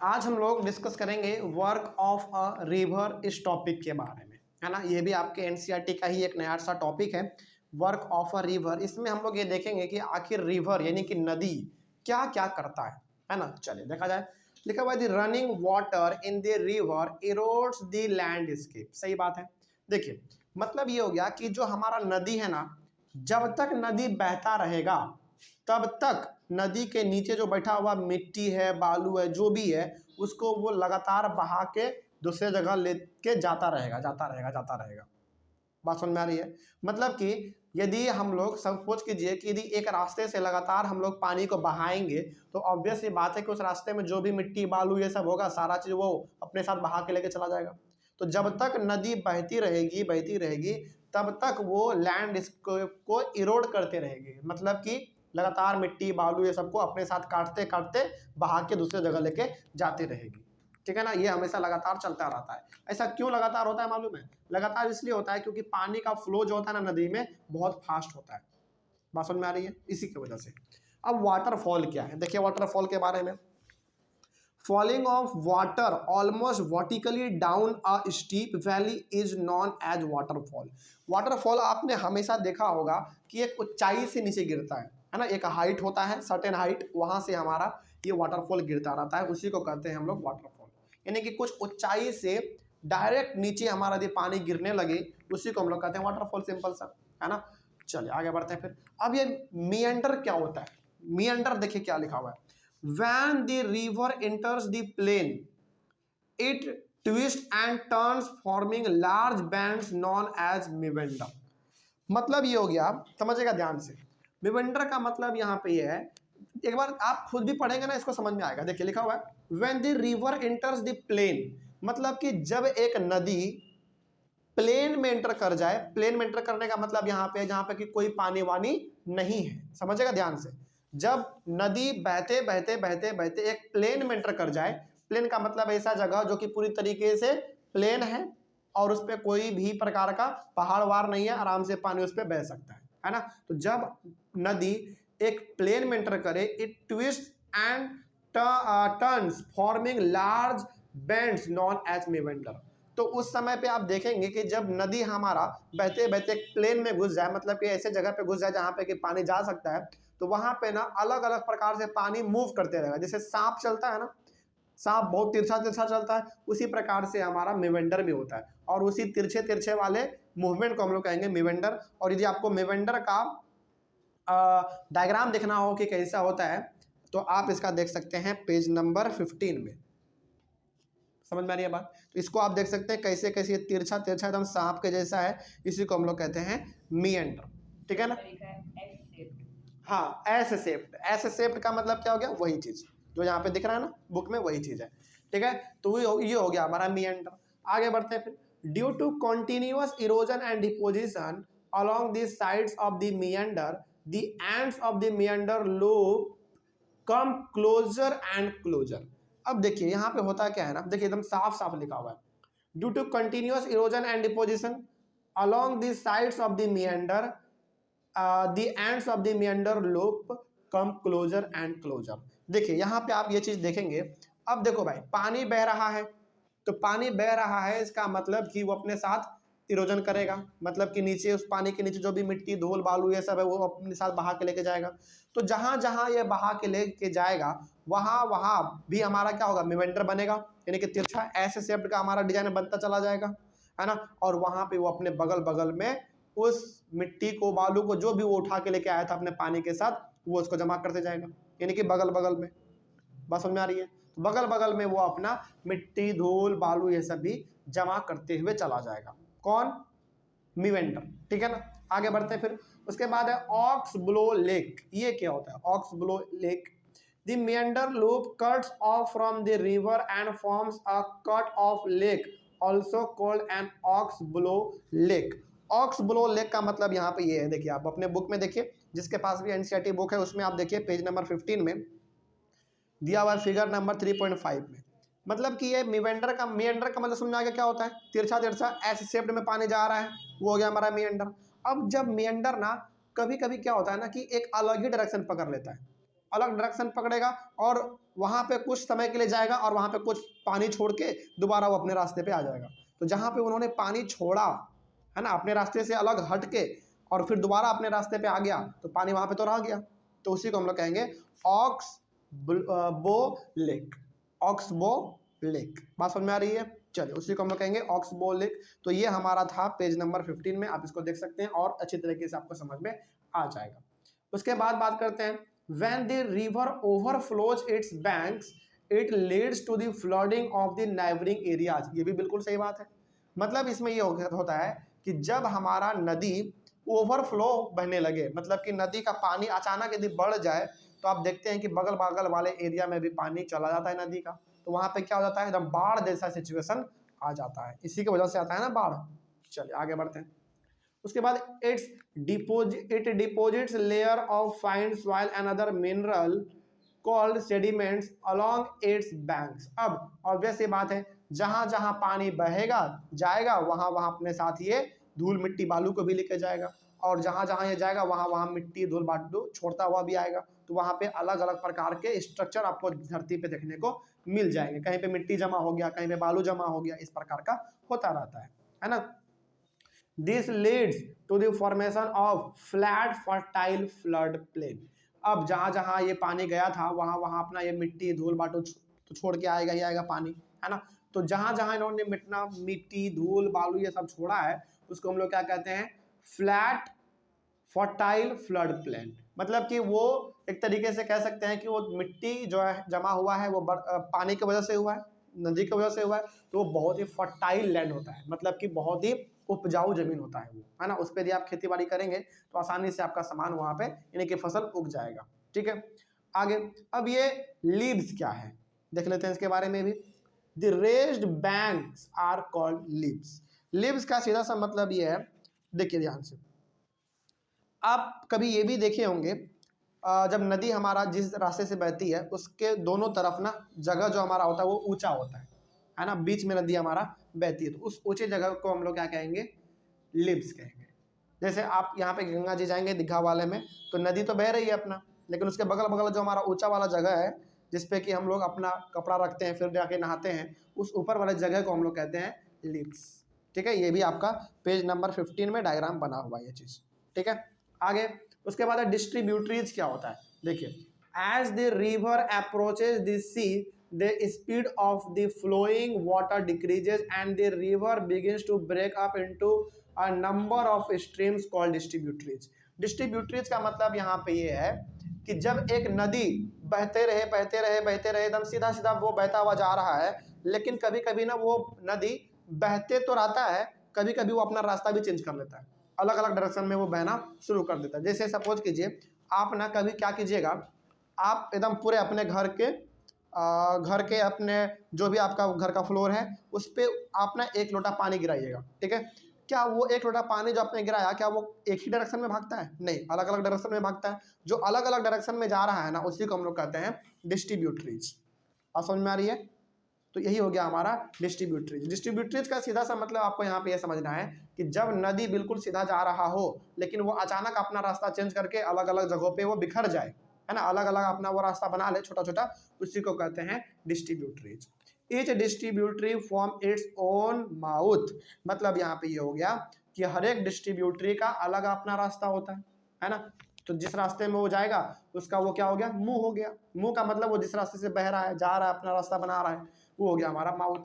आज हम लोग डिस्कस करेंगे वर्क ऑफ अ रिवर इस टॉपिक के बारे में, है ना। ये भी आपके एनसीईआरटी का ही एक नया सा टॉपिक है, वर्क ऑफ अ रिवर। इसमें हम लोग ये देखेंगे कि आखिर रिवर यानी कि नदी क्या क्या करता है ना। चलिए देखा जाए। लिखा हुआ है the running water in the river erodes the landscape. सही बात है। देखिए मतलब ये हो गया कि जो हमारा नदी है ना, जब तक नदी बहता रहेगा तब तक नदी के नीचे जो बैठा हुआ मिट्टी है, बालू है, जो भी है, उसको वो लगातार बहा के दूसरे जगह लेके जाता रहेगा, जाता रहेगा, जाता रहेगा। बात समझ में आ रही है। मतलब कि यदि हम लोग सपोज कीजिए कि यदि एक रास्ते से लगातार हम लोग पानी को बहाएंगे तो ऑब्वियस ये बात है कि उस रास्ते में जो भी मिट्टी, बालू, ये सब होगा, सारा चीज वो अपने साथ बहा के लेके चला जाएगा। तो जब तक नदी बहती रहेगी, बहती रहेगी, तब तक वो लैंड को इरोड करते रहेगी। मतलब कि लगातार मिट्टी, बालू, ये सबको अपने साथ काटते काटते बहा के दूसरे जगह लेके जाती रहेगी। ठीक है ना। ये हमेशा लगातार चलता रहता है। ऐसा क्यों लगातार होता है मालूम है? लगातार इसलिए होता है क्योंकि पानी का फ्लो जो होता है ना नदी में, बहुत फास्ट होता है। बात समझ में आ रही है? इसी की वजह से। अब वाटरफॉल क्या है, देखिए वाटरफॉल के बारे में। Falling of water almost vertically down a steep valley is known as waterfall. Waterfall आपने हमेशा देखा होगा कि एक ऊंचाई से नीचे गिरता है ना। एक हाइट होता है, सर्टेन हाइट, वहां से हमारा ये वाटरफॉल गिरता रहता है, उसी को कहते हैं हम लोग वाटरफॉल। यानी कि कुछ ऊंचाई से डायरेक्ट नीचे हमारा यदि पानी गिरने लगे, उसी को हम लोग कहते हैं वाटरफॉल। सिंपल सा, है ना। चलिए आगे बढ़ते हैं फिर। अब ये मियंडर क्या होता है? मियंडर देखिए क्या लिखा हुआ है। When the river enters the plain, it twists and turns forming large bands known as meander। मतलब ये हो गया, समझिएगा ध्यान से। meander का मतलब यहाँ पे ये है, एक बार आप खुद भी पढ़ेंगे ना इसको समझ में आएगा। देखिए लिखा हुआ है when the river enters the plain, मतलब कि जब एक नदी प्लेन में एंटर कर जाए। प्लेन में एंटर करने का मतलब यहाँ पे जहाँ पे कि कोई पानी वानी नहीं है, समझेगा ध्यान से। जब नदी बहते बहते बहते बहते एक प्लेन में एंटर कर जाए, प्लेन का मतलब ऐसा जगह जो कि पूरी तरीके से प्लेन है और उस पर कोई भी प्रकार का पहाड़ वार नहीं है, आराम से पानी उस पर बह सकता है ना। तो जब नदी एक प्लेन में एंटर करे, it twist and turns forming large bends known as meanders. तो उस समय पे आप देखेंगे कि जब नदी हमारा बहते बहते प्लेन में घुस जाए, मतलब कि ऐसे जगह पे घुस जाए जहाँ पे कि पानी जा सकता है, तो वहां पे ना अलग अलग प्रकार से पानी मूव करते रहेगा। जैसे सांप चलता है ना, सांप बहुत तिरछा तिरछा चलता है, उसी प्रकार से हमारा मेवेंडर भी होता है। और उसी तिरछे तिरछे वाले मूवमेंट को हम लोग कहेंगे मेवेंडर। और यदि आपको मेवेंडर का डायग्राम देखना हो कि कैसा होता है, तो आप इसका देख सकते हैं पेज नंबर 15 में। समझ में आ रही है बात? तो इसको आप देख सकते हैं कैसे कैसे तिरछा तिरछा एकदम सांप के जैसा है, इसी को हम लोग कहते हैं मियंडर। ठीक है ना। हाँ, एस शेप्ड। एस शेप्ड का मतलब क्या हो गया? वही चीज जो यहाँ पे दिख रहा है ना बुक में, वही चीज है। ठीक है। तो ये हो गया हमारा मियंडर। आगे बढ़ते हैं फिर। Due to continuous erosion and deposition along the sides of the meander, the ends of the meander loop come closer and closer। अब देखिए यहाँ पे होता क्या है ना, देखिए एकदम साफ साफ लिखा हुआ है, due to continuous erosion and deposition along the sides of the meander, the ends of the meander loop come closer and closer। देखिए यहाँ पे आप ये चीज देखेंगे। अब देखो भाई, पानी बह रहा है, तो पानी बह रहा है इसका मतलब कि वो अपने साथ इरोजन करेगा, मतलब कि नीचे उस पानी के नीचे जो भी मिट्टी, धूल, बालू, ये सब है, वो अपने साथ बहा के लेके जाएगा। तो जहां जहां ये बहा के लेके जाएगा, वहां वहां भी हमारा क्या होगा? मेवेंडर बनेगा, यानी कि तिरछा ऐसे शेप का हमारा डिजाइन बनता चला जाएगा, है ना। और वहां पे वो अपने बगल बगल में उस मिट्टी को, बालू को, जो भी वो उठा के लेके आया था अपने पानी के साथ, वो उसको जमा करते जाएगा, यानी कि बगल बगल में। बात समझ में आ रही है? तो बगल बगल में वो अपना मिट्टी, धूल, बालू, ये सब भी जमा करते हुए चला जाएगा। कौन? मिवेंडर। ठीक है ना। आगे बढ़ते हैं फिर। उसके बाद है ऑक्स ब्लो लेक। ये क्या होता है? Ox bow lake, the meander loop cuts off from the river and forms a cut off lake, also called an ox bow lake. Ox bow lake का मतलब यहाँ पे ये है, देखिए आप अपने बुक में देखिए, जिसके पास भी एनसीईआरटी बुक है उसमें आप देखिए पेज नंबर 15 में दिया हुआ फिगर नंबर 3.5 में। मतलब कि ये मेंडर का मतलब समझ में आ गया क्या होता है? तिरछा तिरछा ऐसे शेप्ड में पानी जा रहा है, वो हो गया हमारा मेंडर। अब जब मेंडर ना कभी कभी क्या होता है ना कि एक अलग ही डायरेक्शन पकड़ लेता है, अलग डायरेक्शन पकड़ेगा और वहाँ पे कुछ समय के लिए जाएगा और वहाँ पे कुछ पानी छोड़ के दोबारा वो अपने रास्ते पे आ जाएगा। तो जहाँ पे उन्होंने पानी छोड़ा है ना, अपने रास्ते से अलग हट के, और फिर दोबारा अपने रास्ते पे आ गया, तो पानी वहाँ पे तो रह गया। तो उसी को हम लोग कहेंगे ऑक्स बो लेक। ऑक्स बो लेक, बात समझ में आ रही है? चलिए, उसी को हम लोग कहेंगे ऑक्स बो लेक। तो ये हमारा था पेज नंबर 15 में, आप इसको देख सकते हैं और अच्छी तरीके से आपको समझ में आ जाएगा। उसके बाद बात करते हैं, when the river overflows its banks it leads to the flooding of the neighboring areas। ये भी बिल्कुल सही बात है। मतलब इसमें ये होता है कि जब हमारा नदी ओवरफ्लो बहने लगे, मतलब कि नदी का पानी अचानक यदि बढ़ जाए, तो आप देखते हैं कि बगल बगल वाले एरिया में भी पानी चला जाता है नदी का। तो वहाँ पे क्या हो जाता है, एकदम बाढ़ जैसा सिचुएशन आ जाता है। इसी की वजह से आता है ना बाढ़। चलिए आगे बढ़ते हैं। उसके बाद it deposits layer of fine soil and other mineral called sediments along its banks। अब ऑब्वियस ये बात है, जहां जहां पानी बहेगा जाएगा वहां वहां अपने साथ ये धूल मिट्टी बालू को भी लेके जाएगा, और जहां जहां ये जाएगा वहां वहां मिट्टी धूल बालू छोड़ता हुआ भी आएगा। तो वहां पे अलग अलग प्रकार के स्ट्रक्चर आपको धरती पे देखने को मिल जाएंगे। कहीं पे मिट्टी जमा हो गया, कहीं पे बालू जमा हो गया, इस प्रकार का होता रहता है ना। This leads to the formation of flat fertile flood plain। अब जहां जहां ये पानी गया था वहां वहां अपना ये मिट्टी धूल बालू तो छोड़ के आएगा ही आएगा पानी, है ना। तो जहां जहां इन्होंने मिट्टी धूल बालू ये सब छोड़ा है, उसको हम लोग क्या कहते हैं, फ्लैट फर्टाइल फ्लड प्लेन। मतलब कि वो एक तरीके से कह सकते हैं कि वो मिट्टी जो है जमा हुआ है वो पानी की वजह से हुआ है, नदी की वजह से हुआ है, तो वो बहुत ही फर्टाइल लैंड होता है, मतलब कि बहुत ही उपजाऊ जमीन होता है वो, है ना। उस पर यदि आप खेती बाड़ी करेंगे तो आसानी से आपका सामान वहाँ पे यानी कि फसल उग जाएगा। ठीक है, आगे अब ये लीव्स क्या है देख लेते हैं इसके बारे में भी। The raised banks are called levees. Levees का सीधा सा मतलब ये है, देखिए ध्यान से, आप कभी ये भी देखे होंगे जब नदी हमारा जिस रास्ते से बहती है उसके दोनों तरफ ना जगह जो हमारा होता है वो ऊंचा होता है ना। बीच में नदी हमारा बहती है, तो उस ऊंचे जगह को हम लोग क्या कहेंगे, लिब्स कहेंगे। जैसे आप यहाँ पे गंगा जी जाएंगे दीघा वाले में, तो नदी तो बह रही है अपना, लेकिन उसके बगल बगल जो हमारा ऊंचा वाला जगह है जिसपे कि हम लोग अपना कपड़ा रखते हैं फिर जाके नहाते हैं, उस ऊपर वाले जगह को हम लोग कहते हैं लिब्स। ठीक है, ये भी आपका पेज नंबर 15 में डायग्राम बना हुआ है ये चीज़। ठीक है, आगे उसके बाद डिस्ट्रीब्यूटरीज क्या होता है, देखिए, as the river approaches the sea the speed of the flowing water decreases and the river begins to break up into a number of streams called distributaries। distributaries का मतलब यहाँ पे ये है कि जब एक नदी बहते रहे बहते रहे बहते रहे एकदम सीधा सीधा वो बहता हुआ जा रहा है, लेकिन कभी कभी ना वो नदी बहते तो रहता है, कभी कभी वो अपना रास्ता भी चेंज कर लेता है, अलग अलग डायरेक्शन में वो बहना शुरू कर देता है। जैसे सपोज कीजिए आप ना कभी क्या कीजिएगा, आप एकदम पूरे अपने घर के अपने जो भी आपका घर का फ्लोर है उस पर आप ना 1 लोटा पानी गिराइएगा। ठीक है, क्या वो 1 लोटा पानी जो आपने गिराया क्या वो एक ही डायरेक्शन में भागता है? नहीं, अलग अलग डायरेक्शन में भागता है। जो अलग अलग डायरेक्शन में जा रहा है ना उसी को हम लोग कहते हैं डिस्ट्रीब्यूटरीज। आप समझ में आ रही है? तो यही हो गया हमारा डिस्ट्रीब्यूटरीज। डिस्ट्रीब्यूटरीज का सीधा सा मतलब आपको यहाँ पे यह समझना है कि जब नदी बिल्कुल सीधा जा रहा हो लेकिन वो अचानक अपना रास्ता चेंज करके अलग अलग जगहों पे वो बिखर जाए, है ना, अलग अलग अपना वो रास्ता बना ले छोटा छोटा, उसी को कहते हैं distributaries. Each distributary form its own mouth. मतलब यहाँ पे ये हो गया कि हर एक डिस्ट्रीब्यूटरी का अलग अपना रास्ता होता है ना। तो जिस रास्ते में वो जाएगा उसका वो क्या हो गया, मुंह हो गया। मुंह का मतलब वो जिस रास्ते से बह रहा है जा रहा है अपना रास्ता बना रहा है, वो हो गया हमारा माउथ।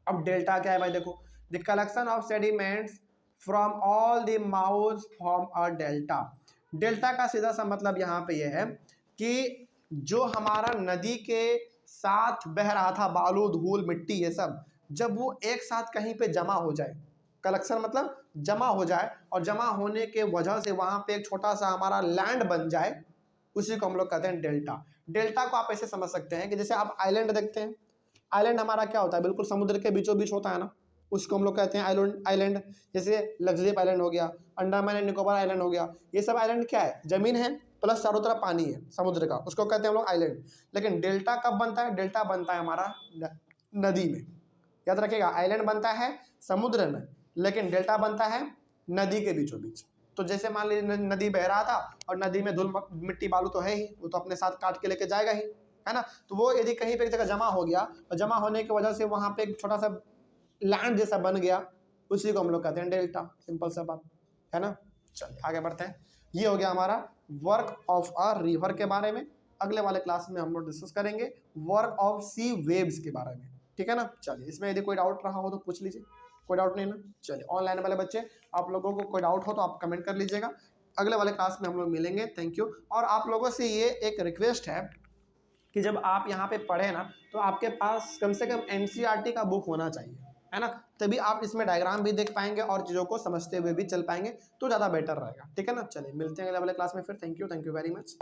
अब डेल्टा क्या है भाई, देखो, the collection of sediments from all the mouth form a delta. Delta का सीधा सा मतलब यहाँ पे ये है कि जो हमारा नदी के साथ बह रहा था बालू धूल मिट्टी ये सब, जब वो एक साथ कहीं पे जमा हो जाए, कलेक्शन मतलब जमा हो जाए, और जमा होने के वजह से वहां पे एक छोटा सा हमारा लैंड बन जाए, उसी को हम लोग कहते हैं डेल्टा। डेल्टा को आप ऐसे समझ सकते हैं कि जैसे आप आइलैंड देखते हैं, आइलैंड हमारा क्या होता है, बिल्कुल समुद्र के बीचों बीच होता है ना, उसको हम लोग कहते हैं आइलैंड। जैसे लक्षद्वीप आइलैंड हो गया, अंडमान एंड निकोबार आइलैंड हो गया, ये सब आइलैंड क्या है, जमीन है प्लस चारों तरफ पानी है समुद्र का, उसको कहते हैं हम लोग आइलैंड। लेकिन डेल्टा कब बनता है, डेल्टा बनता है हमारा नदी में। याद रखिएगा, आइलैंड बनता है समुद्र में लेकिन डेल्टा बनता है नदी के बीचों बीच। तो जैसे मान लीजिए नदी बह रहा था और नदी में धूल मिट्टी बालू तो है ही, वो तो अपने साथ काट के लेके जाएगा ही, है ना। तो वो यदि कहीं पे एक जगह जमा हो गया और जमा होने की वजह से वहाँ पे एक छोटा सा लैंड जैसा बन गया, उसी को हम लोग कहते हैं डेल्टा। सिंपल सा बात है ना। चलिए आगे बढ़ते हैं। ये हो गया हमारा वर्क ऑफ अ रिवर के बारे में। अगले वाले क्लास में हम लोग डिस्कस करेंगे वर्क ऑफ सी वेव्स के बारे में, ठीक है ना। चलिए इसमें यदि कोई डाउट रहा हो तो पूछ लीजिए, कोई डाउट नहीं ना। चलिए ऑनलाइन वाले बच्चे, आप लोगों को कोई डाउट हो तो आप कमेंट कर लीजिएगा। अगले वाले क्लास में हम लोग मिलेंगे। Thank you. और आप लोगों से ये एक रिक्वेस्ट है कि जब आप यहाँ पे पढ़े ना तो आपके पास कम से कम एनसीईआरटी का बुक होना चाहिए, है ना। तभी आप इसमें डायग्राम भी देख पाएंगे और चीज़ों को समझते हुए भी चल पाएंगे, तो ज़्यादा बेटर रहेगा, ठीक है ना। चलिए मिलते हैं अगले वाले क्लास में फिर। Thank you very much.